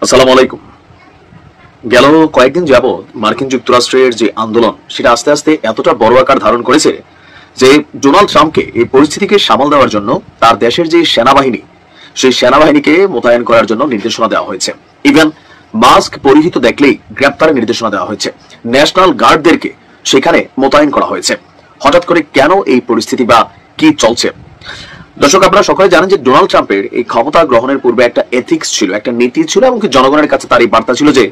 আসসালামু আলাইকুম। গেল কয়েকদিন যাবৎ মার্কিন যুক্তরাষ্ট্রের যে আন্দোলন সেটা আস্তে আস্তে এতটা বড় আকার ধারণ করেছে যে ডোনাল্ড ট্রাম্পকে এই পরিস্থিতিকে সামাল দেওয়ার জন্য তার দেশের যে সেনাবাহিনী সেই সেনাবাহিনীকে মোতায়েন করার জন্য নির্দেশনা দেওয়া হয়েছে। ইভেন মাস্ক পরিহিত দেখলেই গ্রেপ্তারের নির্দেশনা দেওয়া হয়েছে। ন্যাশনাল গার্ডদেরকে সেখানে মোতায়েন করা হয়েছে। হঠাৎ করে কেন এই পরিস্থিতি বা কি চলছে? দর্শক, আপনারা সকলে জানেন যে ডোনাল্ড ট্রাম্পের এই ক্ষমতা গ্রহণের পূর্বে একটা এথিক্স ছিল, একটা নীতি ছিল এবং জনগণের কাছে তার এই বার্তা ছিল যে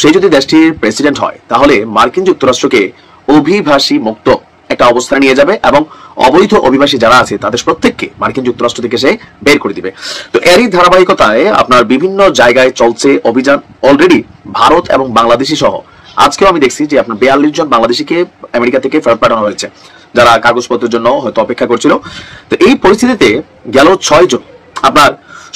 সে যদি দেশটির প্রেসিডেন্ট হয় তাহলে মার্কিন যুক্তরাষ্ট্রকে অভিবাসী মুক্ত একটা অবস্থানে নিয়ে যাবে এবং অবৈধ অভিবাসী যারা আছে তাদের প্রত্যেককে মার্কিন যুক্তরাষ্ট্র থেকে সে বের করে দিবে। তো এরই ধারাবাহিকতায় আপনার বিভিন্ন জায়গায় চলছে অভিযান। অলরেডি ভারত এবং বাংলাদেশি সহ আজকেও আমি দেখছি যে আপনার 42 জন বাংলাদেশিকে আমেরিকা থেকে ফেরত পাঠানো হয়েছে, যারা কাগজপত্রের জন্য হয়তো অপেক্ষা করছিল। তো এই পরিস্থিতিতে গেল 6 জন আপনার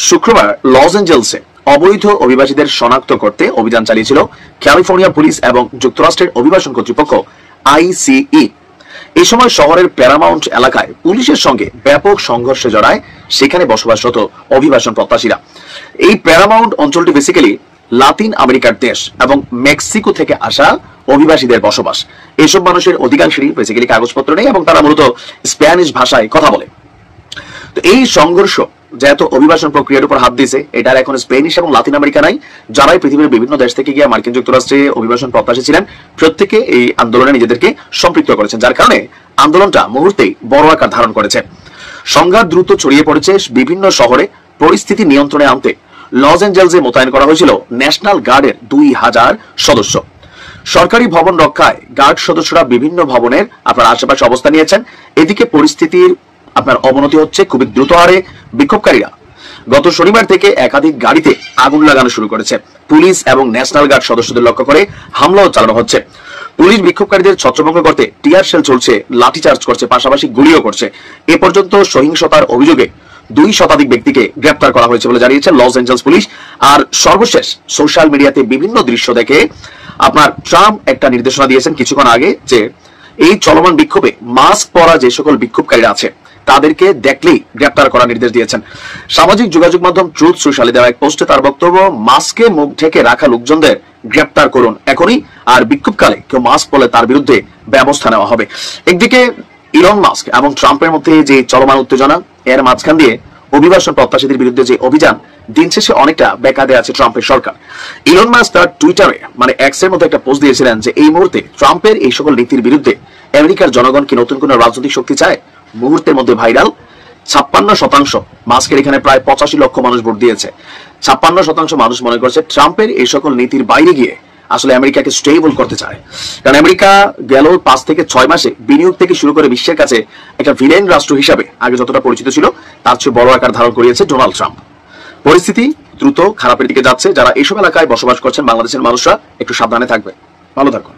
শুক্রবার লস এঞ্জেলসে অবৈধ অভিবাসীদের শনাক্ত করতে অভিযান চালিয়েছিল ক্যালিফোর্নিয়া পুলিশ এবং যুক্তরাষ্ট্রের অভিবাসন কর্তৃপক্ষ আইসিই। এই সময় শহরের প্যারামাউন্ট এলাকায় পুলিশের সঙ্গে ব্যাপক সংঘর্ষে জড়ায় সেখানে বসবাসরত অভিবাসন প্রত্যাশীরা। এই প্যারামাউন্ট অঞ্চলটি বেসিক্যালি লাতিন আমেরিকার দেশ এবং মেক্সিকো থেকে আসা অভিবাসীদের বসবাস। এইসব মানুষের অধিকাংশই বেসিক্যালি কাগজপত্র নেই এবং তারা মূলত স্প্যানিশ ভাষায় কথা বলে। তো এই সংঘর্ষ যেহেতু অভিবাসন প্রক্রিয়ার উপর হাত দিয়েছে, এটার এখন স্পেনিশ এবং লাতিন আমেরিকা নাই, যারাই পৃথিবীর বিভিন্ন দেশ থেকে গিয়ে মার্কিন যুক্তরাষ্ট্রে অভিবাসন প্রত্যাশী ছিলেন প্রত্যেকে এই আন্দোলনে নিজেদেরকে সম্পৃক্ত করেছেন, যার কারণে আন্দোলনটা মুহূর্তেই বড় আকার ধারণ করেছে। সংঘাত দ্রুত ছড়িয়ে পড়েছে বিভিন্ন শহরে। পরিস্থিতি নিয়ন্ত্রণে আনতে লস এঞ্জেলসে মোতায়েন করা হয়েছিল ন্যাশনাল গার্ডের 2000 সদস্য। সরকারি ভবন রক্ষায় গার্ড সদস্যরা বিভিন্ন ভবনের আপনার আশেপাশে অবস্থান নিয়েছেন। এদিকে পরিস্থিতির আপনার অবনতি হচ্ছে খুবই দ্রুত হারে। বিক্ষোভকারীরা গত শনিবার থেকে একাধিক গাড়িতে আগুন লাগানো শুরু করেছে। পুলিশ এবং ন্যাশনাল গার্ড সদস্যদের লক্ষ্য করে হামলাও চালানো হচ্ছে। পুলিশ বিক্ষোভকারীদের ছত্রভঙ্গ করতে টিয়ার শেল চলছে, লাঠিচার্জ করছে, পাশাপাশি গুলিও করছে। এ পর্যন্ত সহিংসতার অভিযোগে 2 শতাধিক ব্যক্তিকে গ্রেপ্তার করা হয়েছে বলে জানিয়েছে লস এঞ্জেলস পুলিশ। আর সর্বশেষ সোশ্যাল মিডিয়াতে বিভিন্ন দৃশ্য দেখে আপনার ট্রাম্প একটা নির্দেশনা দিয়েছেন কিছুক্ষণ আগে যে এই চলমান বিক্ষোভে মাস্ক পরা যে সকল বিক্ষোভকারীরা আছে তাদেরকে দেখলেই গ্রেপ্তার করার নির্দেশ দিয়েছেন। সামাজিক যোগাযোগ মাধ্যম ট্রুথ সোশ্যালে দেওয়া এক পোস্টে তার বক্তব্য, মাস্কে মুখ ঢেকে রাখা লোকজনদের গ্রেপ্তার করুন এখনই, আর বিক্ষোভকালে কেউ মাস্ক পরলে তার বিরুদ্ধে ব্যবস্থা নেওয়া হবে। একদিকে ইলন মাস্ক এবং ট্রাম্পের মধ্যে যে চলমান উত্তেজনা, এর মাঝখান দিয়ে অভিবাসন প্রত্যাশীদের বিরুদ্ধে যে অভিযান, দিন শেষে অনেকটা বেকায়দে আছে ট্রাম্পের সরকার। ইলন মাস্ক তার টুইটারে মানে এক্স এর মধ্যে একটা পোস্ট দিয়েছিলেন যে এই মুহূর্তে ট্রাম্পের এই সকল নীতির বিরুদ্ধে আমেরিকার জনগণ কি নতুন কোন রাজনৈতিক শক্তি চায়? মুহূর্তের মধ্যে ভাইরাল 56%। মাস্কের এখানে প্রায় 85 লক্ষ মানুষ ভোট দিয়েছে। 56% মানুষ মনে করছে ট্রাম্পের এই সকল নীতির বাইরে গিয়ে আসলে আমেরিকাকে স্টেবল করতে চায়। কারণ আমেরিকা গেল 5 থেকে 6 মাসে বিনিয়োগ থেকে শুরু করে বিশ্বের কাছে একটা ভিলেন রাষ্ট্র হিসাবে আগে যতটা পরিচিত ছিল তার চেয়ে বড় আকার ধারণ করিয়েছে ডোনাল্ড ট্রাম্প। পরিস্থিতি দ্রুত খারাপের দিকে যাচ্ছে। যারা এইসব এলাকায় বসবাস করছেন বাংলাদেশের মানুষরা একটু সাবধানে থাকবে। ভালো থাকুন।